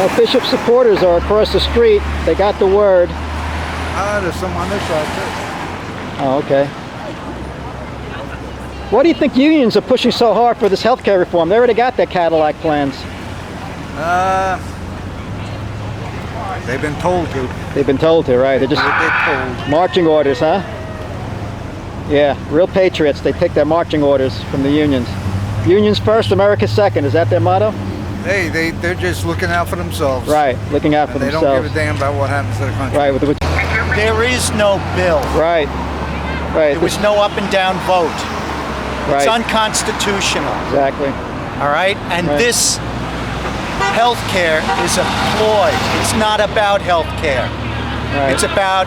Well, Bishop supporters are across the street. They got the word. There's some on this side too. Oh, okay. What do you think unions are pushing so hard for this healthcare reform? They already got their Cadillac plans. They've been told to. They've been told to, right? They're just told. marching orders, huh? Yeah, real patriots. They take their marching orders from the unions. Unions first, America second. Is that their motto? Hey, they're just looking out for themselves. Right, looking out for They themselves. don't give a damn about what happens to the country. Right, There is no bill. right, right. There was no up and down vote. It's Right. unconstitutional. Exactly. All right? And Right. this healthcare is a ploy. It's not about healthcare. Right. It's about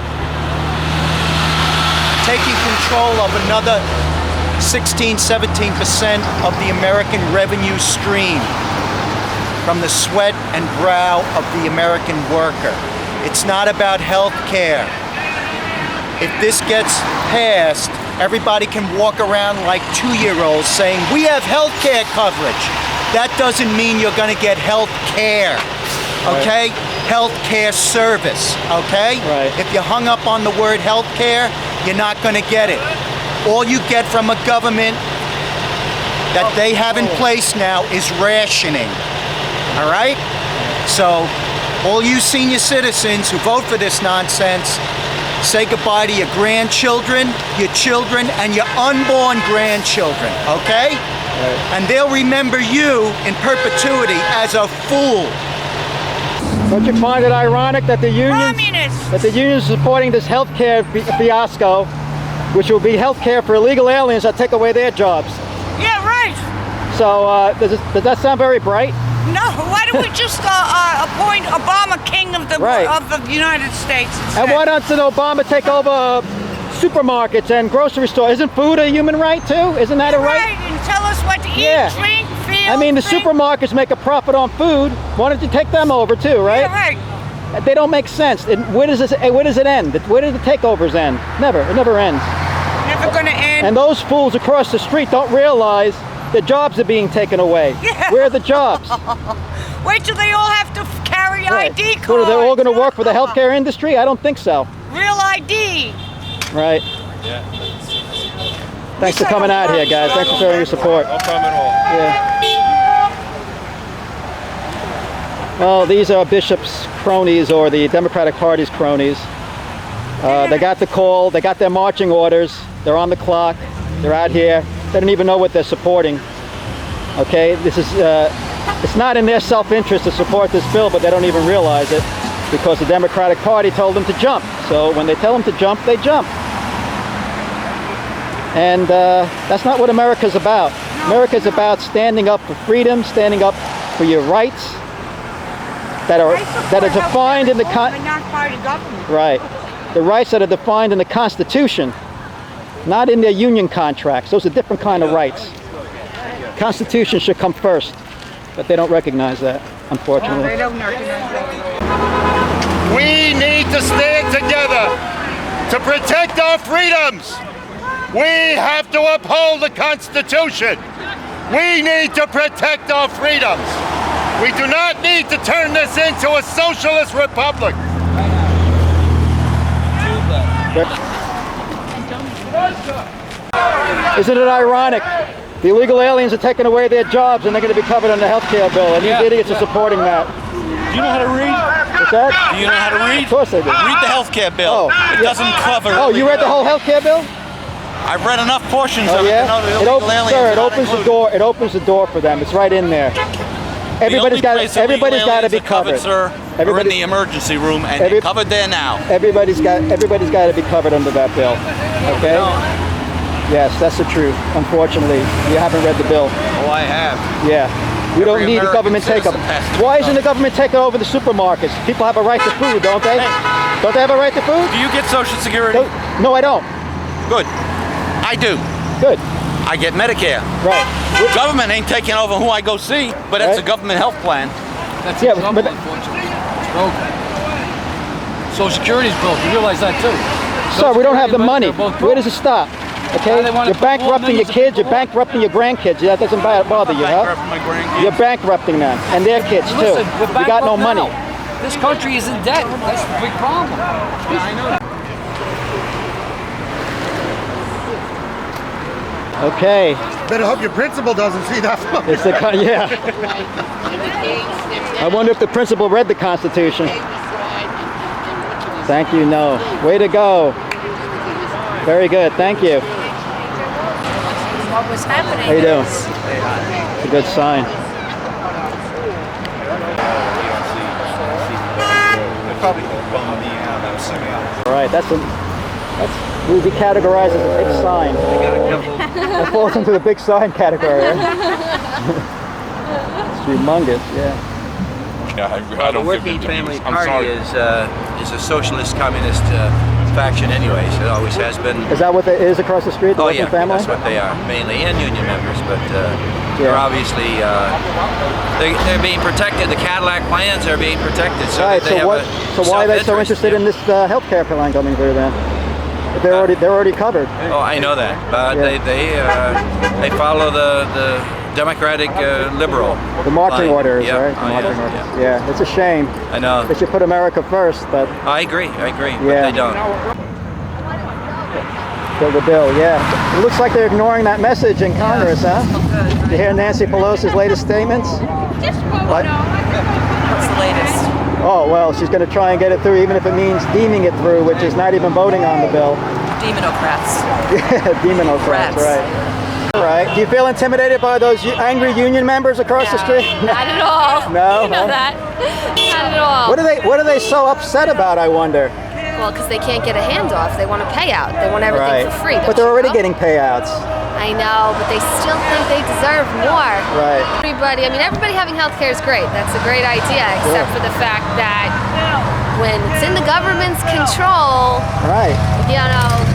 taking control of another 16-17% of the American revenue stream from the sweat and brow of the American worker. It's not about healthcare. If this gets passed, everybody can walk around like 2-year-olds saying, we have healthcare coverage. That doesn't mean you're going to get health care, okay? Health care service, okay? Right. If you hung up on the word health care, you're not going to get it. All you get from a government that they have in place now is rationing, all right? So all you senior citizens who vote for this nonsense, say goodbye to your grandchildren, your children, and your unborn grandchildren, okay? Right. And they'll remember you in perpetuity as a fool. Don't you find it ironic that the unions are supporting this healthcare fiasco, which will be healthcare for illegal aliens that take away their jobs? Yeah, right. So does that sound very bright? No, why don't we just appoint Obama king of the Right. of the United States instead? And why doesn't Obama take over supermarkets and grocery stores? Isn't food a human right too? Isn't that a right? Right, and tell us what to eat, Yeah. drink, feel. I mean, the think. supermarkets make a profit on food. Why don't you take them over too, right? Yeah, right. They don't make sense. Where does it end? Where do the takeovers end? Never. It never ends. Never gonna end. And those fools across the street don't realize the jobs are being taken away. Yeah. Where are the jobs? Wait till they all have to carry Right. ID cards. What, are they all going to work for the healthcare industry? I don't think so. Real ID. Right. Thanks for coming out here, guys. Thanks for showing your support. No problem at all. Yeah. Well, these are Bishop's cronies, or the Democratic Party's cronies. They got the call. They got their marching orders. They're on the clock. They're out here. They don't even know what they're supporting. Okay, this is it's not in their self-interest to support this bill, but they don't even realize it because the Democratic Party told them to jump. So when they tell them to jump, they jump. And that's not what America's about. America's about standing up for freedom, standing up for your rights that are defined in the not by the government. right, the rights that are defined in the Constitution, not in their union contracts. Those are different kind of rights. Constitution should come first, but they don't recognize that, unfortunately. They don't recognize that. We need to stand together to protect our freedoms. We have to uphold the Constitution. We need to protect our freedoms. We do not need to turn this into a socialist republic. Isn't it ironic? The illegal aliens are taking away their jobs and they're going to be covered on the health care bill, and these idiots are supporting that. Do you know how to read? What's that? Do you know how to read? Of course I do. Read the healthcare bill. Oh, It doesn't cover. Oh, you read the whole health care bill? I've read enough portions Oh of it to yeah? know the It illegal opens, aliens sir, are it not opens the included. door. It opens the door for them. It's right in there. Everybody's got to be covered. Sir, are in the emergency room, and they're covered there now. Everybody's got to be covered under that bill. Okay? Yes, that's the truth. Unfortunately, you haven't read the bill. Oh, I have. Yeah. We don't Every need the American government takeover. citizen has to Why be isn't the government taking over the supermarkets? People have a right to food, don't they? Don't they have a right to food? Do you get Social Security? No, I don't. Good. I do. Good. I get Medicare. Right. Government ain't taking over who I go see, but that's Right. a government health plan. That's Yeah, in trouble, but- unfortunately. It's broken. Social Security's broke. You realize that too. Sir, we don't have the Social money. Security and Medicare are both Where broke. does it stop? Okay? They wanna You're put more bankrupting your millions of kids, you're people over. bankrupting your grandkids. That doesn't bother you, huh? Bankrupt my grandkids. You're bankrupting them and their kids too. Listen, we're You got no bankrupt money. now. This country is in debt. That's the big problem. I know. Okay. Better hope your principal doesn't see that. It's the yeah. I wonder if the principal read the Constitution. Thank you. No. Way to go. Very good. Thank you. What was happening? How you doing? It's a good sign. All right. Would be categorized as a big sign. That falls into the big sign category. Right? It's humongous. Yeah. Yeah, I The don't Working give it to Family you. I'm Party sorry. is a socialist communist faction anyway, so it always has been. Is that what it is across the street? The Oh Working yeah, Family? that's what they are, mainly, and union members, but they're Yeah. obviously, they're being protected, the Cadillac plans are being protected, so Right. that they So have what? a So why are they so self-interest, interested yeah. in this healthcare plan coming through then? If they're already covered. Oh, I know that, but Yeah. they follow the Democratic liberal. The marching line. orders, Yeah. right? The Oh, marching yeah, orders. yeah. Yeah. It's a shame. I know. They should put America first, but I agree, but Yeah. they don't. kill the bill. Yeah. It looks like they're ignoring that message in Congress, huh? You hear Nancy Pelosi's latest statements? What? What's the latest? Oh, well, she's going to try and get it through, even if it means deeming it through, which is not even voting on the bill. Demonocrats. Demonocrats, Rats. right. All right. Do you feel intimidated by those angry union members across the street? Not at all. No? You know that. Not at all. What are they so upset about, I wonder? Well, because they can't get a handoff. They want a payout. They want everything Right. for free. But don't they're you already know? getting payouts. I know, but they still think they deserve more. Right. Everybody having health care is great. That's a great idea, except for the fact that when it's in the government's control, Right.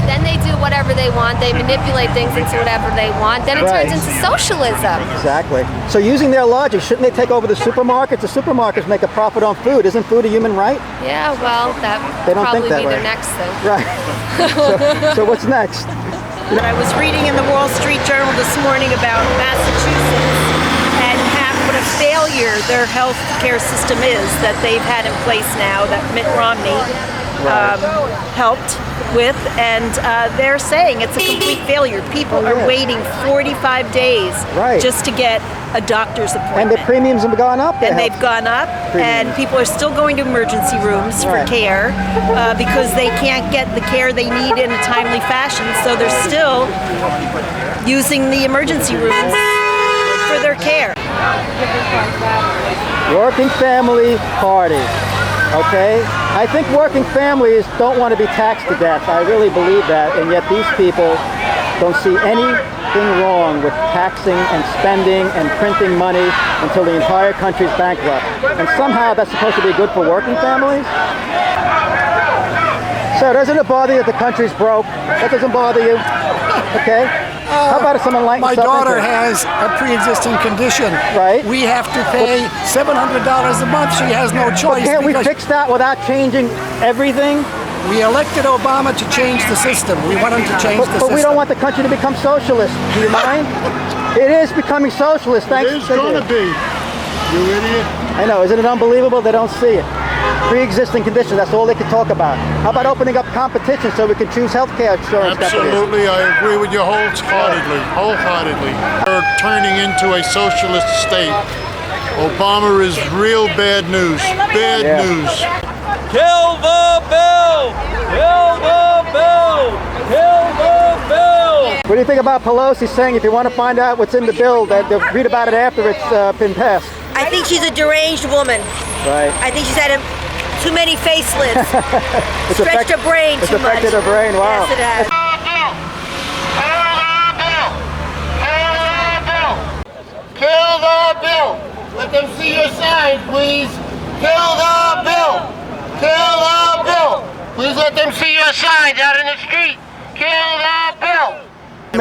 then they do whatever they want. They manipulate things into whatever they want. Then it Right. turns into socialism. Exactly. So using their logic, shouldn't they take over the supermarkets? The supermarkets make a profit on food. Isn't food a human right? Yeah, well, that They would don't think probably that be way. their next thing. Right. So what's next? I was reading in the Wall Street Journal this morning about Massachusetts and what a failure their health care system is that they've had in place now that Mitt Romney helped with, and they're saying it's a complete failure. People are waiting 45 days Right. just to get a doctor's And appointment. the premiums have gone up. And they've gone up, and people are still going to emergency rooms for Right. care because they can't get the care they need in a timely fashion. So they're still using the emergency rooms for their care. Working Family Party. Okay? I think working families don't want to be taxed to death. I really believe that. And yet these people don't see anything wrong with taxing and spending and printing money until the entire country's bankrupt. And somehow that's supposed to be good for working families? So doesn't it bother you that the country's broke? That doesn't bother you? Okay? How about if someone like My daughter self-interest? has a pre-existing condition. Right. We have to pay $700 a month. She has no But choice. can't we because fix that without changing everything? we elected Obama to change the system. We want him to change the system. But we don't want the country to become socialist. Do you mind? It is becoming socialist. Thanks. It's gonna be. You idiot. I know. Isn't it unbelievable? They don't see it. Pre-existing conditions. That's all they can talk about. How about opening up competition so we can choose healthcare insurance companies? Absolutely, I agree with you wholeheartedly. We're turning into a socialist state. Obama is real bad news. Bad Yeah. news. Kill the bill! Kill the bill! Kill the bill! What do you think about Pelosi saying if you want to find out what's in the bill, that they'll read about it after it's been passed? I think she's a deranged woman. Right. I think she's had too many facelifts. It's Stretched affected- her brain it's too much. affected her brain. Wow. Yes, it has. Kill the bill! Let them see your sign, please. Kill the bill! Kill the bill! Please let them see your signs out in the street. Kill the bill!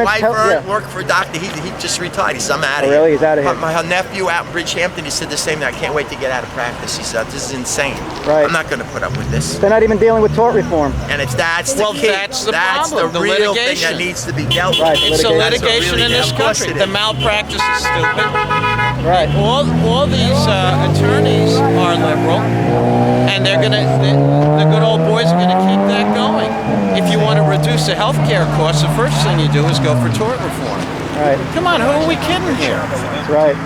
government's worked for a doctor. He just retired. He said, I'm out of Oh, here. really? He's outta here. My nephew out in Bridgehampton, he said the same thing. I can't wait to get out of practice. He said, this is insane. Right. I'm not going to put up with this. They're not even dealing with tort reform. And that's the Well, key. that's the That's problem, the the real thing litigation. that needs to be dealt with. Right, It's the litigation. litigation in this Of course country. it is. The malpractice is stupid. Right. All these attorneys are liberal, and the good old boys are gonna keep that going. If you want to reduce the health care costs, the first thing you do is go for tort reform. Right. Come on, who are we kidding here? That's right.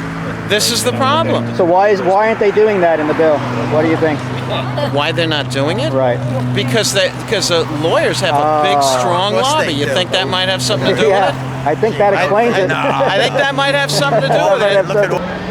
This is the problem. So why aren't they doing that in the bill? What do you think? Why they're not doing it? Right. Because the lawyers have a big, strong of course lobby. they You do. think that might have something to do with it? Yeah, I think that explains it. I think that might have something to do with Might it. have Look at something- all-